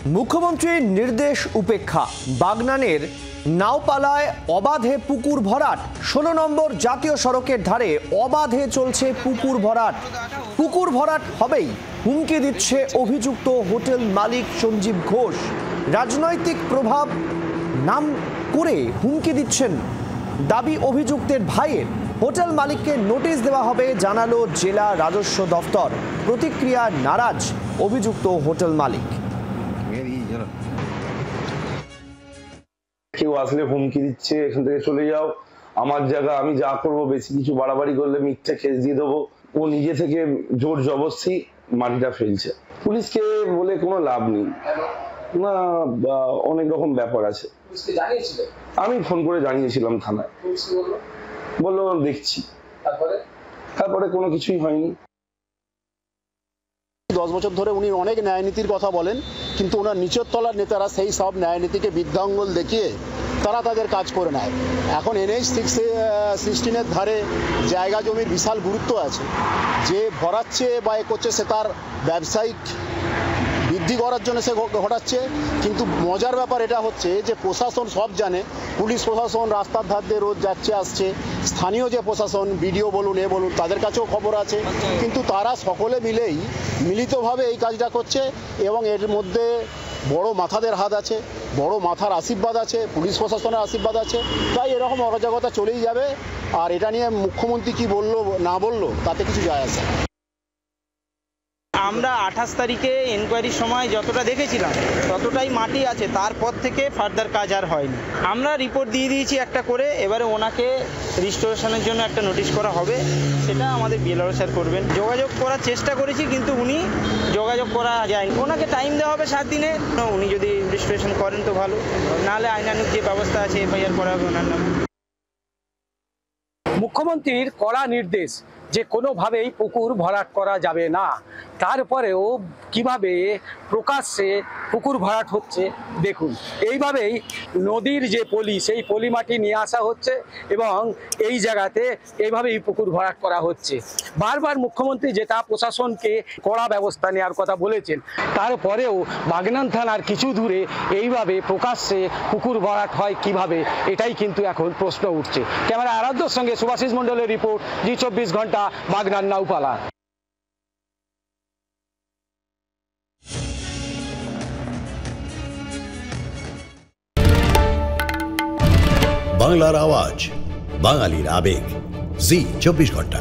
মুখ্যমন্ত্রীর নির্দেশ উপেক্ষা বাগনানের নাওপালায় অবাধে পুকুর ভরাট। 16 নম্বর জাতীয় সড়কের ধারে অবাধে চলছে পুকুর ভরাট। পুকুর ভরাট হবেই হুমকি দিচ্ছে অভিযুক্ত হোটেল মালিক সঞ্জীব ঘোষ। রাজনৈতিক প্রভাব নাম করে হুমকি দিচ্ছেন দাবি অভিযুক্তের ভাইয়ের। হোটেল মালিককে নোটিশ দেওয়া হবে জানালো জেলা রাজস্ব দফতর। প্রতিক্রিয়া নারাজ অভিযুক্ত হোটেল মালিক। কেউ আসলে হুমকি দিচ্ছে এখান থেকে চলে যাও, আমার জায়গা, আমি যা করবো, বেশি কিছু বাড়াবাড়ি করলে মিথ্যে কেস দিয়ে দেবো। ও নিজে থেকে জোর জবরদস্তি মাটিটা ফেলছে। পুলিশকে বলে কোনো লাভ নেই না, অনেক রকম ব্যাপার আছে। আমি ফোন করে জানিয়েছিলাম থানায়, বললো দেখছি। তারপরে কোনো কিছুই হয়নি। 10 বছর ধরে উনি অনেক ন্যায়নীতির কথা বলেন, কিন্তু ওনার নিচের তলার নেতারা সেই সব ন্যায়নীতিকে বৃদ্ধাঙ্গুল দেখিয়ে তারা তাদের কাজ করে নেয়। এখন NH 16-এর ধারে জায়গা জমির বিশাল গুরুত্ব আছে। যে ভরাচ্ছে বা এ করছে সে তার ব্যবসায়িক বৃদ্ধি করার জন্য সে ঘটাচ্ছে। কিন্তু মজার ব্যাপার এটা হচ্ছে যে প্রশাসন সব জানে, পুলিশ প্রশাসন রাস্তার ধার দিয়ে রোজ যাচ্ছে আসছে, স্থানীয় যে প্রশাসন বিডিও বলুন এ বলুন তাদের কাছেও খবর আছে, কিন্তু তারা সকলে মিলেই মিলিতভাবে এই কাজটা করছে। এবং এর মধ্যে বড় মাথাদের হাত আছে, বড় মাথার আশীর্বাদ আছে, পুলিশ প্রশাসনের আশীর্বাদ আছে। তাই এরকম অরাজকতা চলেই যাবে। আর এটা নিয়ে মুখ্যমন্ত্রী কি বললো না বললো তাতে কিছু যায় আসে। আমরা 28 তারিখে এনকোয়ারির সময় যতটা দেখেছিলাম ততটাই মাটি আছে, তারপর থেকে ফার্দার কাজ আর হয়নি। আমরা রিপোর্ট দিয়ে দিয়েছি একটা করে, এবারে ওনাকে রিস্টোরেশনের জন্য একটা নোটিশ করা হবে, সেটা আমাদের বিএলআরও স্যার করবেন। যোগাযোগ করার চেষ্টা করেছি কিন্তু উনি যোগাযোগ করা যায়নি। ওনাকে টাইম দেওয়া হবে 7 দিনে। উনি যদি রিস্টোরেশন করেন তো ভালো, নাহলে আইনানুগ যে ব্যবস্থা আছে এফআইআর করা হবে ওনার নামে। মুখ্যমন্ত্রীর কড়া নির্দেশ যে কোনোভাবেই পুকুর ভরাট করা যাবে না, তারপরেও কিভাবে প্রকাশ্যে পুকুর ভরাট হচ্ছে দেখুন। এইভাবেই নদীর যে পলি, সেই পলি মাটি নিয়ে আসা হচ্ছে এবং এই জায়গাতে এইভাবেই পুকুর ভরাট করা হচ্ছে। বারবার মুখ্যমন্ত্রী যেটা প্রশাসনকে কড়া ব্যবস্থা নেওয়ার কথা বলেছেন, তারপরেও বাগনান থানার কিছু দূরে এইভাবে প্রকাশ্যে পুকুর ভরাট হয় কিভাবে, এটাই কিন্তু এখন প্রশ্ন উঠছে। ক্যামেরা আরাধ্যর সঙ্গে সুভাষিস মণ্ডলের রিপোর্ট, জি 24 ঘন্টা, বাগনান নাওপালা। বাংলার আওয়াজ, বাঙালির আবেগ, জি 24 ঘন্টা।